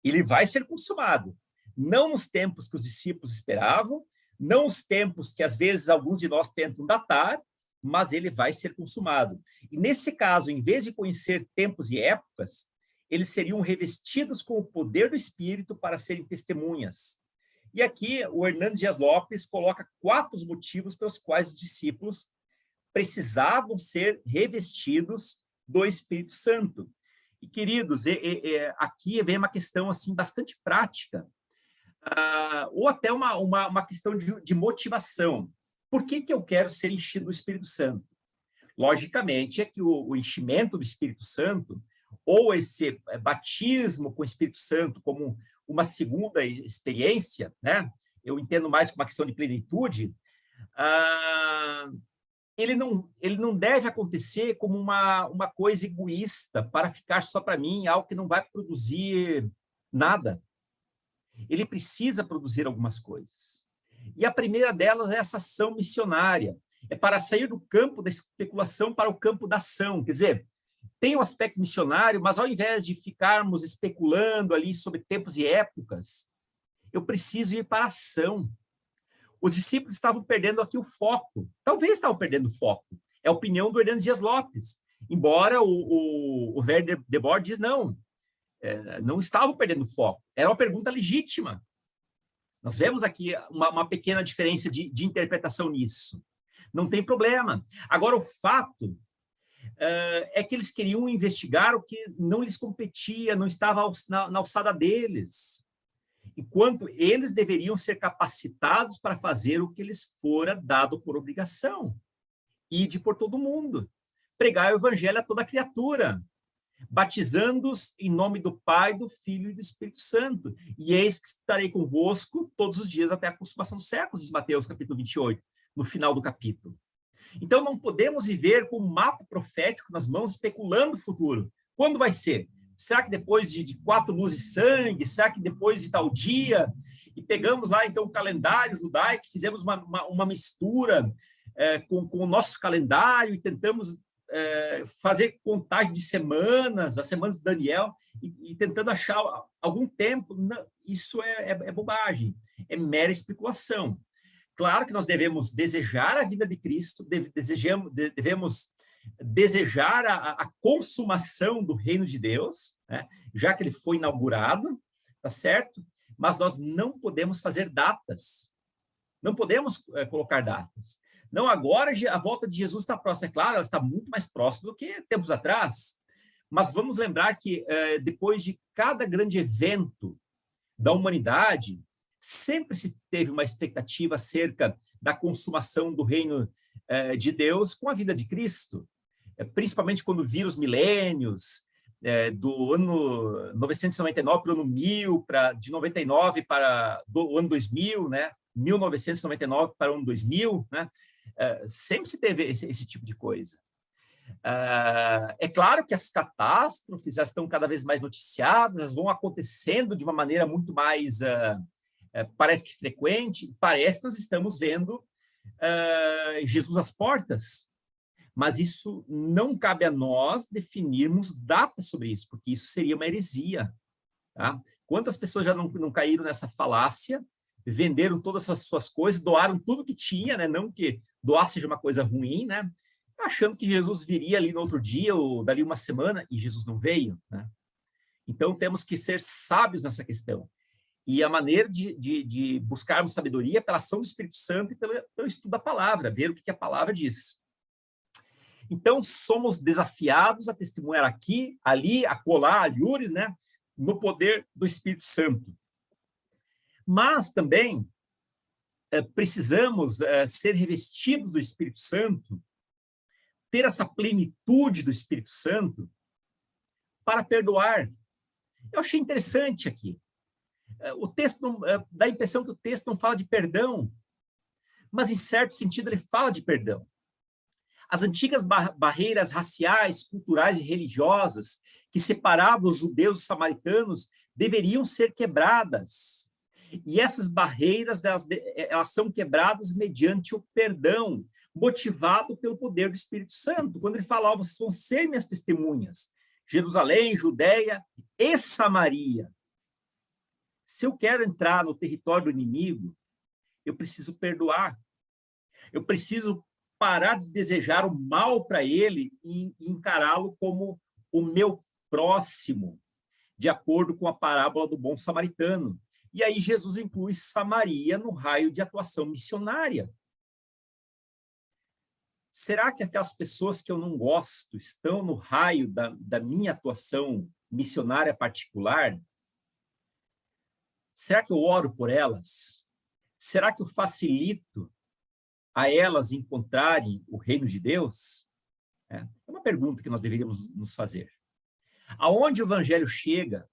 Ele vai ser consumado. Não nos tempos que os discípulos esperavam, não os tempos que, às vezes, alguns de nós tentam datar, mas ele vai ser consumado. E, nesse caso, em vez de conhecer tempos e épocas, eles seriam revestidos com o poder do Espírito para serem testemunhas. E aqui, o Hernandes Dias Lopes coloca 4 motivos pelos quais os discípulos precisavam ser revestidos do Espírito Santo. E, queridos, aqui vem uma questão assim, bastante prática, ou até uma questão de motivação. Por que eu quero ser enchido do Espírito Santo? Logicamente, é que o enchimento do Espírito Santo, ou esse batismo com o Espírito Santo como uma segunda experiência, né? Eu entendo mais como uma questão de plenitude, ele não deve acontecer como uma coisa egoísta, para ficar só para mim, algo que não vai produzir nada. Ele precisa produzir algumas coisas. E a primeira delas é essa ação missionária. É para sair do campo da especulação para o campo da ação. Quer dizer, tem o aspecto missionário, mas ao invés de ficarmos especulando ali sobre tempos e épocas, eu preciso ir para a ação. Os discípulos estavam perdendo aqui o foco. Talvez estavam perdendo o foco. É a opinião do Hernandes Dias Lopes. Embora o Werner de Boer diz não. Não estavam perdendo o foco. Era uma pergunta legítima. Nós vemos aqui uma pequena diferença de interpretação nisso. Não tem problema. Agora, o fato é que eles queriam investigar o que não lhes competia, não estava na alçada deles. Enquanto eles deveriam ser capacitados para fazer o que lhes fora dado por obrigação. Ide por todo mundo. Pregar o evangelho a toda criatura. batizando-os em nome do Pai, do Filho e do Espírito Santo. E eis que estarei convosco todos os dias até a consumação dos séculos, diz Mateus capítulo 28, no final do capítulo. Então, não podemos viver com um mapa profético nas mãos, especulando o futuro. Quando vai ser? Será que depois de 4 luzes de sangue? Será que depois de tal dia? E pegamos lá, então, o calendário judaico, fizemos uma mistura com o nosso calendário e tentamos fazer contagem de semanas, as semanas de Daniel, e tentando achar algum tempo. Não, isso é bobagem, é mera especulação. Claro que nós devemos desejar a vida de Cristo, devemos desejar a consumação do reino de Deus, né? Já que ele foi inaugurado, tá certo? Mas nós não podemos fazer datas, não podemos colocar datas. Não, agora a volta de Jesus está próxima, é claro, ela está muito mais próxima do que tempos atrás, mas vamos lembrar que depois de cada grande evento da humanidade, sempre se teve uma expectativa acerca da consumação do reino de Deus com a vida de Cristo, principalmente quando viram os milênios, do ano 999 para o ano 1000, de 99 para o ano 2000, né? 1999 para o ano 2000, né? Sempre se teve esse tipo de coisa. É claro que as catástrofes estão cada vez mais noticiadas, vão acontecendo de uma maneira muito mais, parece que frequente, parece que nós estamos vendo Jesus às portas, mas isso não cabe a nós definirmos datas sobre isso, porque isso seria uma heresia. Tá? Quantas pessoas já não caíram nessa falácia, venderam todas as suas coisas, doaram tudo que tinha, né? Não que doar seja uma coisa ruim, né? Achando que Jesus viria ali no outro dia ou dali uma semana, e Jesus não veio, né? Então, temos que ser sábios nessa questão. E a maneira de buscarmos sabedoria é pela ação do Espírito Santo e pelo estudo da palavra, ver o que a palavra diz. Então, somos desafiados a testemunhar aqui, ali, acolá, alhures, né? No poder do Espírito Santo. Mas também precisamos ser revestidos do Espírito Santo, ter essa plenitude do Espírito Santo para perdoar. Eu achei interessante aqui. O texto dá a impressão que o texto não fala de perdão, mas em certo sentido ele fala de perdão. As antigas barreiras raciais, culturais e religiosas que separavam os judeus dos samaritanos deveriam ser quebradas. E essas barreiras, elas são quebradas mediante o perdão, motivado pelo poder do Espírito Santo. Quando ele fala, vocês vão ser minhas testemunhas, Jerusalém, Judeia e Samaria. Se eu quero entrar no território do inimigo, eu preciso perdoar. Eu preciso parar de desejar o mal para ele e encará-lo como o meu próximo, de acordo com a parábola do bom samaritano. E aí Jesus inclui Samaria no raio de atuação missionária. Será que aquelas pessoas que eu não gosto estão no raio da minha atuação missionária particular? Será que eu oro por elas? Será que eu facilito a elas encontrarem o reino de Deus? É uma pergunta que nós deveríamos nos fazer. Aonde o evangelho chega,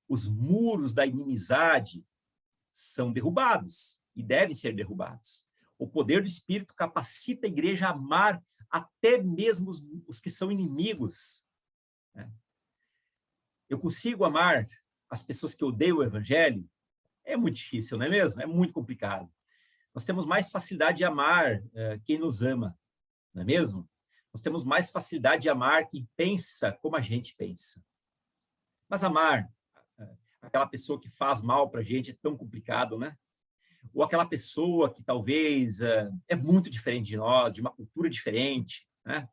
os muros da inimizade são derrubados e devem ser derrubados. O poder do Espírito capacita a igreja a amar até mesmo os que são inimigos. Eu consigo amar as pessoas que odeiam o evangelho? É muito difícil, não é mesmo? É muito complicado. Nós temos mais facilidade de amar quem nos ama, não é mesmo? Nós temos mais facilidade de amar quem pensa como a gente pensa. Mas amar aquela pessoa que faz mal para a gente é tão complicado, né? Ou aquela pessoa que talvez é muito diferente de nós, de uma cultura diferente, né?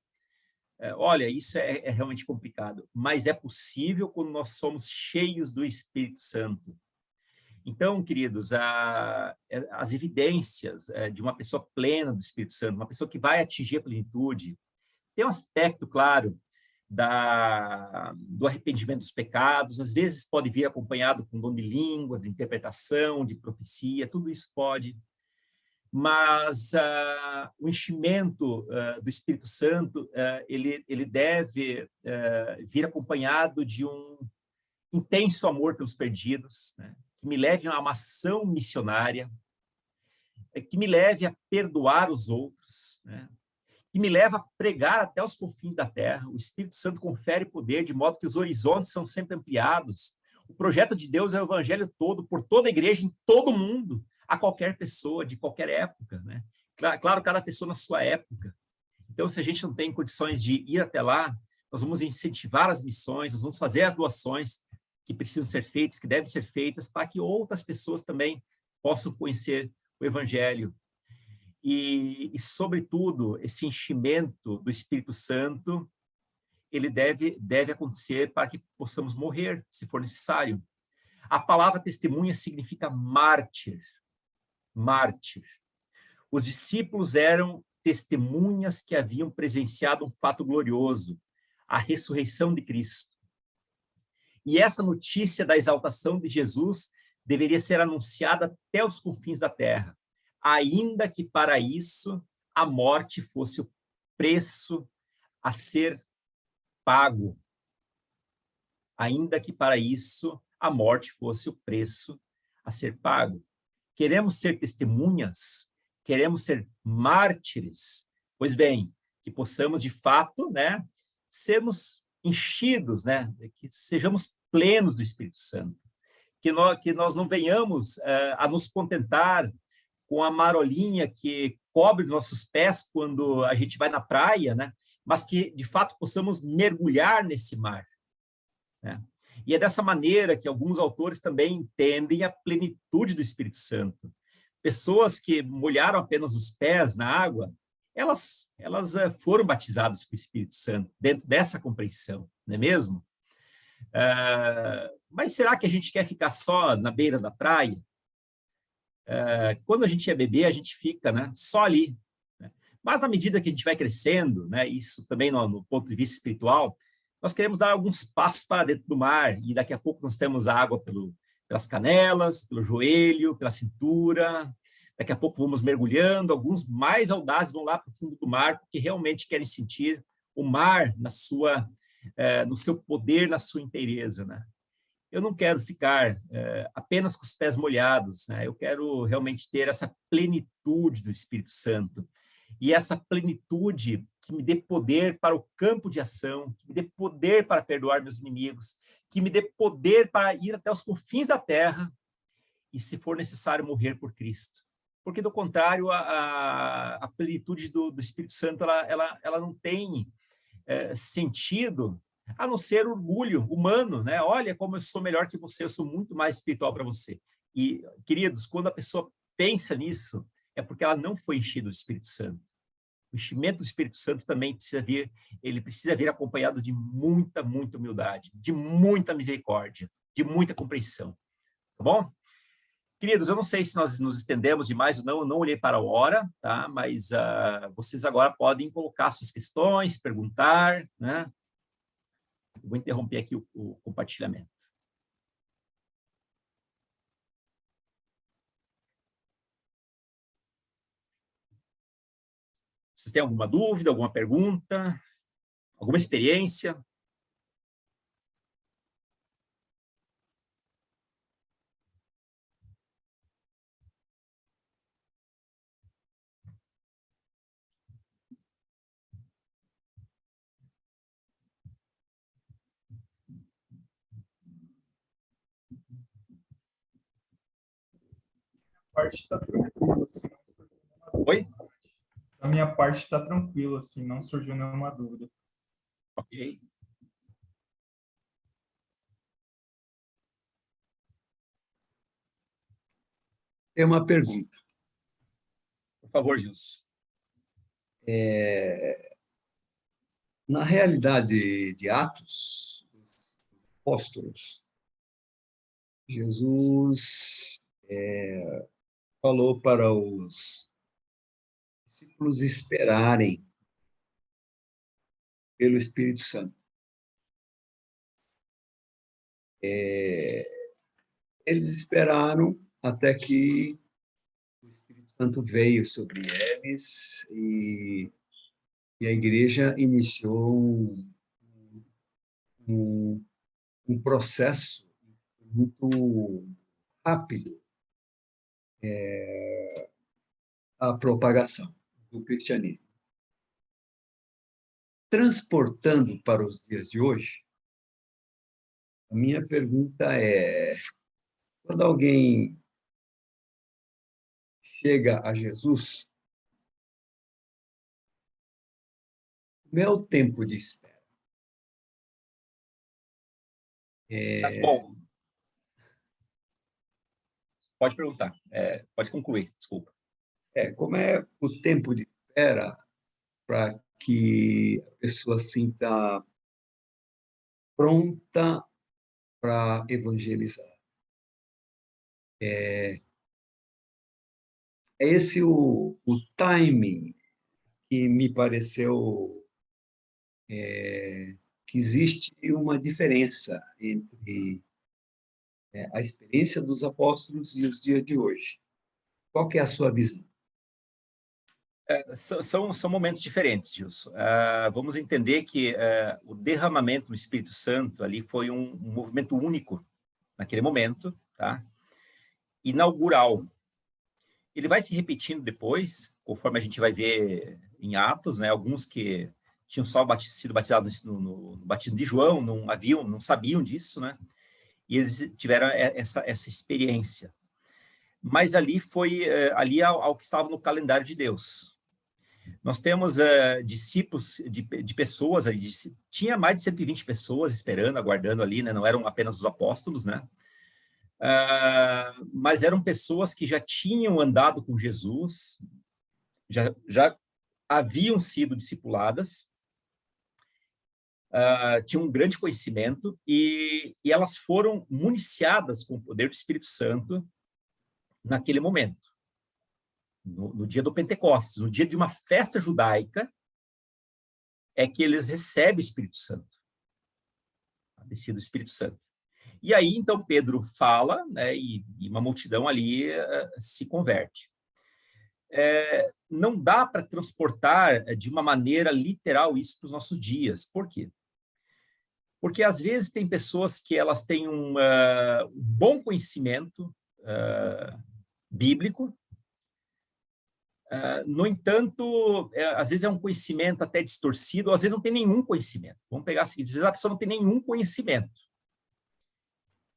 Olha, isso é realmente complicado, mas é possível quando nós somos cheios do Espírito Santo. Então, queridos, as evidências de uma pessoa plena do Espírito Santo, uma pessoa que vai atingir a plenitude, tem um aspecto, claro, do arrependimento dos pecados, às vezes pode vir acompanhado com dom de línguas, de interpretação, de profecia, tudo isso pode. mas o enchimento do Espírito Santo, ele deve vir acompanhado de um intenso amor pelos perdidos, né? Que me leve a uma ação missionária, que me leve a perdoar os outros, né? Que me leva a pregar até os confins da terra. O Espírito Santo confere poder, de modo que os horizontes são sempre ampliados. O projeto de Deus é o evangelho todo, por toda a igreja, em todo mundo, a qualquer pessoa, de qualquer época, né? Claro, cada pessoa na sua época. Então, se a gente não tem condições de ir até lá, nós vamos incentivar as missões, nós vamos fazer as doações que precisam ser feitas, que devem ser feitas, para que outras pessoas também possam conhecer o evangelho. E, sobretudo, esse enchimento do Espírito Santo, ele deve acontecer para que possamos morrer, se for necessário. A palavra testemunha significa mártir. Mártir. Os discípulos eram testemunhas que haviam presenciado um fato glorioso, a ressurreição de Cristo. E essa notícia da exaltação de Jesus deveria ser anunciada até os confins da terra, ainda que para isso a morte fosse o preço a ser pago. Ainda que para isso a morte fosse o preço a ser pago. Queremos ser testemunhas? Queremos ser mártires? Pois bem, que possamos de fato, né, sermos enchidos, né, que sejamos plenos do Espírito Santo. Que nós não venhamos a nos contentar com a marolinha que cobre nossos pés quando a gente vai na praia, né? Mas que, de fato, possamos mergulhar nesse mar, né? E é dessa maneira que alguns autores também entendem a plenitude do Espírito Santo. Pessoas que molharam apenas os pés na água, elas foram batizadas com o Espírito Santo, dentro dessa compreensão, não é mesmo? Mas será que a gente quer ficar só na beira da praia? Quando a gente é bebê, a gente fica, né, só ali, né? Mas na medida que a gente vai crescendo, né, isso também no ponto de vista espiritual, nós queremos dar alguns passos para dentro do mar, e daqui a pouco nós temos água pelas canelas, pelo joelho, pela cintura, daqui a pouco vamos mergulhando, alguns mais audazes vão lá para o fundo do mar, porque realmente querem sentir o mar no seu poder, na sua inteireza, né? Eu não quero ficar apenas com os pés molhados, né? Eu quero realmente ter essa plenitude do Espírito Santo. E essa plenitude que me dê poder para o campo de ação, que me dê poder para perdoar meus inimigos, que me dê poder para ir até os confins da terra e, se for necessário, morrer por Cristo. Porque, do contrário, a plenitude do Espírito Santo ela não tem sentido a não ser orgulho humano, né? Olha como eu sou melhor que você, eu sou muito mais espiritual para você. E, queridos, quando a pessoa pensa nisso, é porque ela não foi enchida do Espírito Santo. O enchimento do Espírito Santo também precisa vir acompanhado de muita, muita humildade, de muita misericórdia, de muita compreensão. Tá bom? Queridos, eu não sei se nós nos estendemos demais ou não, eu não olhei para a hora, tá? Mas vocês agora podem colocar suas questões, perguntar, né? Vou interromper aqui o compartilhamento. Vocês têm alguma dúvida, alguma pergunta, alguma experiência? Parte está tranquila, assim. Oi? A minha parte está tranquila, assim, não surgiu nenhuma dúvida. Ok. É uma pergunta. Por favor, Gilson. Na realidade de Atos, apóstolos, Jesus falou para os discípulos esperarem pelo Espírito Santo. Eles esperaram até que o Espírito Santo veio sobre eles e a igreja iniciou um, um processo muito rápido, a propagação do cristianismo. Transportando para os dias de hoje, a minha pergunta é: quando alguém chega a Jesus, qual é o tempo de espera? Bom, pode perguntar, pode concluir, desculpa. Como é o tempo de espera para que a pessoa sinta pronta para evangelizar? É esse o timing que me pareceu que existe uma diferença entre a experiência dos apóstolos e os dias de hoje. Qual que é a sua visão? São momentos diferentes, Gilson. Vamos entender que o derramamento do Espírito Santo ali foi um movimento único naquele momento, tá? Inaugural. Ele vai se repetindo depois, conforme a gente vai ver em Atos, né? Alguns que tinham só sido batizados no batismo de João, não sabiam disso, né? E eles tiveram essa experiência. Mas ali foi ali ao que estava no calendário de Deus. Nós temos discípulos de pessoas, tinha mais de 120 pessoas esperando, aguardando ali, né? Não eram apenas os apóstolos, né? Mas eram pessoas que já tinham andado com Jesus, já haviam sido discipuladas, tinham um grande conhecimento e elas foram municiadas com o poder do Espírito Santo naquele momento. No dia do Pentecostes, no dia de uma festa judaica, é que eles recebem o Espírito Santo, a descida do Espírito Santo. E aí, então, Pedro fala, né, e uma multidão ali se converte. Não dá para transportar de uma maneira literal isso para os nossos dias. Por quê? Porque, às vezes, tem pessoas que elas têm um bom conhecimento bíblico. No entanto, às vezes é um conhecimento até distorcido, ou às vezes não tem nenhum conhecimento. Vamos pegar o seguinte: às vezes a pessoa não tem nenhum conhecimento.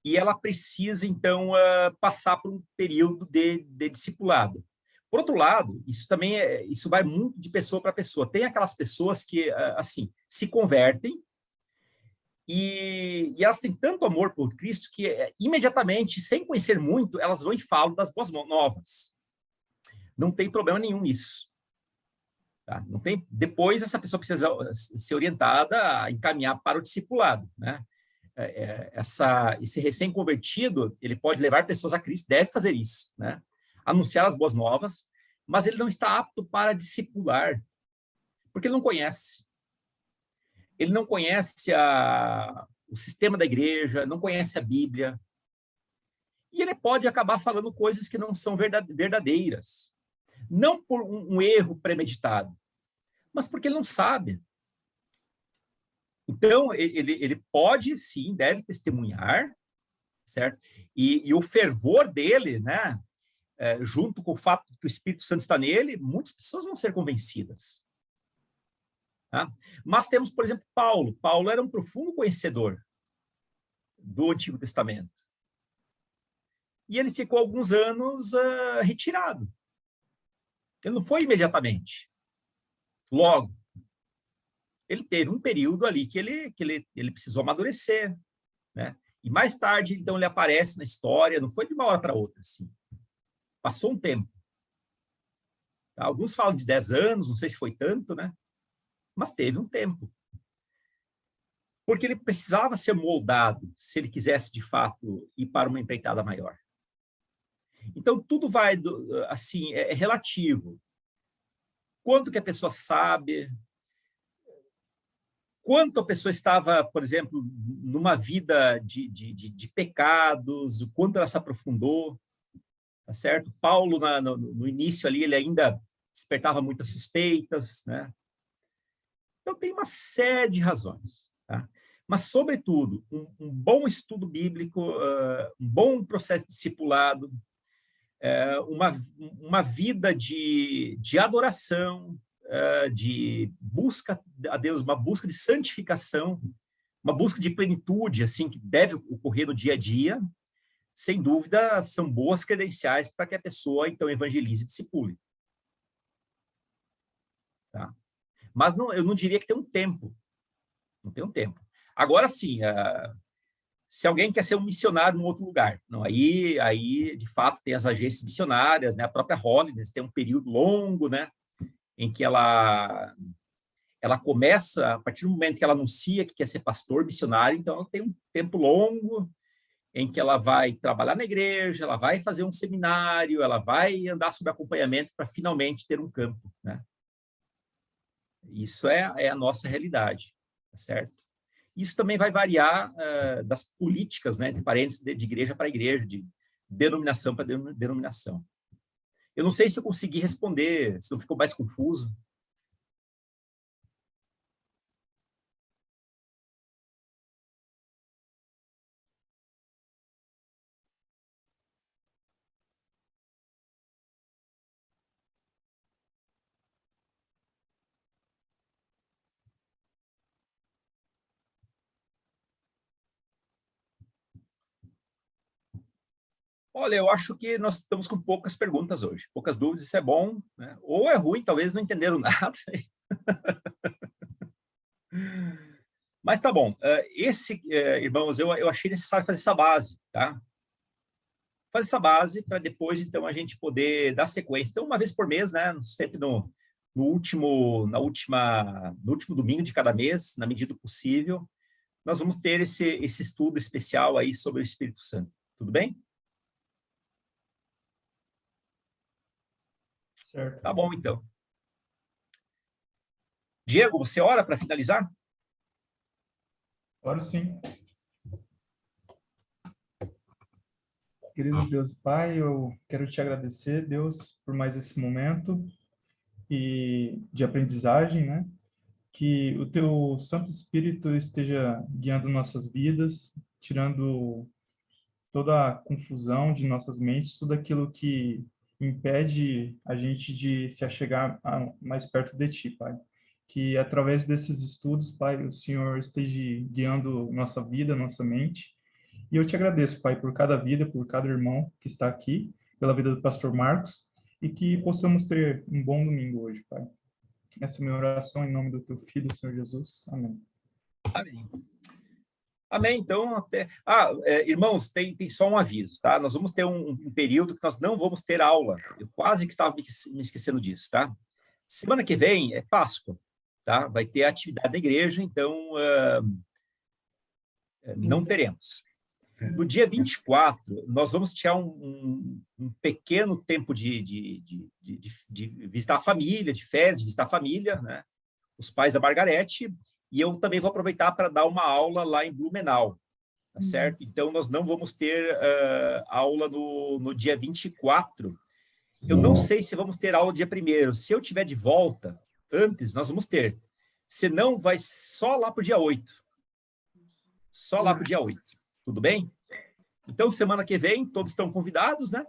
E ela precisa, então, passar por um período de discipulado. Por outro lado, isso também isso vai muito de pessoa para pessoa. Tem aquelas pessoas que, assim, se convertem e elas têm tanto amor por Cristo que, imediatamente, sem conhecer muito, elas vão e falam das boas novas. Não tem problema nenhum nisso. Tá? Não tem. Depois, essa pessoa precisa ser orientada a encaminhar para o discipulado, né? Esse recém-convertido, ele pode levar pessoas a Cristo, deve fazer isso, né? Anunciar as boas novas, mas ele não está apto para discipular, porque ele não conhece. Ele não conhece o sistema da igreja, não conhece a Bíblia, e ele pode acabar falando coisas que não são verdadeiras. Não por um erro premeditado, mas porque ele não sabe. Então, ele pode, sim, deve testemunhar, certo? E o fervor dele, né, junto com o fato de que o Espírito Santo está nele, muitas pessoas vão ser convencidas. Tá? Mas temos, por exemplo, Paulo. Paulo era um profundo conhecedor do Antigo Testamento. E ele ficou alguns anos retirado. Ele não foi imediatamente. Logo. Ele teve um período ali que ele precisou amadurecer, né? E mais tarde, então, ele aparece na história, não foi de uma hora para outra, assim. Passou um tempo. Alguns falam de 10 anos, não sei se foi tanto, né? Mas teve um tempo. Porque ele precisava ser moldado, se ele quisesse, de fato, ir para uma empreitada maior. Então, tudo vai, assim, é relativo. Quanto que a pessoa sabe, quanto a pessoa estava, por exemplo, numa vida de pecados, o quanto ela se aprofundou. tá certo? Paulo, no início ali, ele ainda despertava muitas suspeitas, né? Então, tem uma série de razões, tá? Mas, sobretudo, um bom estudo bíblico, um bom processo de discipulado, uma vida de adoração, de busca a Deus, uma busca de santificação, uma busca de plenitude, assim, que deve ocorrer no dia a dia, sem dúvida, são boas credenciais para que a pessoa, então, evangelize e discipule. Tá? Mas eu não diria que tem um tempo. Não tem um tempo. Agora, sim, se alguém quer ser um missionário em outro lugar, não, aí de fato, tem as agências missionárias, né? A própria Holiness tem um período longo, né? Em que ela começa, a partir do momento que ela anuncia que quer ser pastor missionário, então ela tem um tempo longo em que ela vai trabalhar na igreja, ela vai fazer um seminário, ela vai andar sob acompanhamento para finalmente ter um campo, né? Isso é a nossa realidade, tá certo? Isso também vai variar das políticas, né, de parentes de igreja para igreja, de denominação para denominação. Eu não sei se eu consegui responder, se não ficou mais confuso. Olha, eu acho que nós estamos com poucas perguntas hoje, poucas dúvidas, isso é bom, né? Ou é ruim, talvez não entenderam nada. Mas tá bom. Irmãos, eu achei necessário fazer essa base, tá? Fazer essa base para depois, então, a gente poder dar sequência. Então, uma vez por mês, né? Sempre no último domingo de cada mês, na medida do possível, nós vamos ter esse estudo especial aí sobre o Espírito Santo. Tudo bem? Certo. Tá bom, então. Diego, você ora para finalizar? Oro sim. Querido Deus e Pai, eu quero te agradecer, Deus, por mais esse momento e de aprendizagem, né? Que o teu Santo Espírito esteja guiando nossas vidas, tirando toda a confusão de nossas mentes, tudo aquilo que impede a gente de se achegar mais perto de Ti, Pai. Que através desses estudos, Pai, o Senhor esteja guiando nossa vida, nossa mente. E eu te agradeço, Pai, por cada vida, por cada irmão que está aqui, pela vida do pastor Marcos, e que possamos ter um bom domingo hoje, Pai. Essa é a minha oração em nome do teu Filho, Senhor Jesus. Amém. Amém. Amém. Então, irmãos, tem só um aviso, tá? Nós vamos ter um período que nós não vamos ter aula. Eu quase que estava me esquecendo disso, tá? Semana que vem é Páscoa, tá? Vai ter atividade da igreja, então não teremos. No dia 24, nós vamos tirar um pequeno tempo de visitar a família, de férias, de visitar a família, né? Os pais da Margarete, e eu também vou aproveitar para dar uma aula lá em Blumenau, tá certo? Então, nós não vamos ter aula no dia 24. Eu não sei se vamos ter aula dia 1º. Se eu tiver de volta antes, nós vamos ter. Senão, vai só lá para o dia 8. Só lá para o dia 8. Tudo bem? Então, semana que vem, todos estão convidados, né?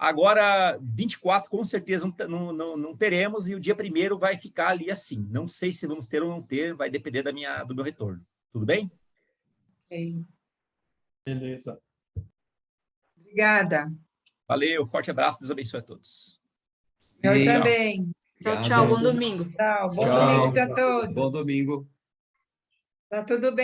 Agora, 24, com certeza, não teremos, e o dia 1º vai ficar ali assim. Não sei se vamos ter ou não ter, vai depender do meu retorno. Tudo bem? Ok. Beleza. Obrigada. Valeu, forte abraço, Deus abençoe a todos. Eu E- também. Tchau, tchau. Bom domingo. Tchau. Bom Tchau. domingo para todos. Bom domingo. Tá tudo bem.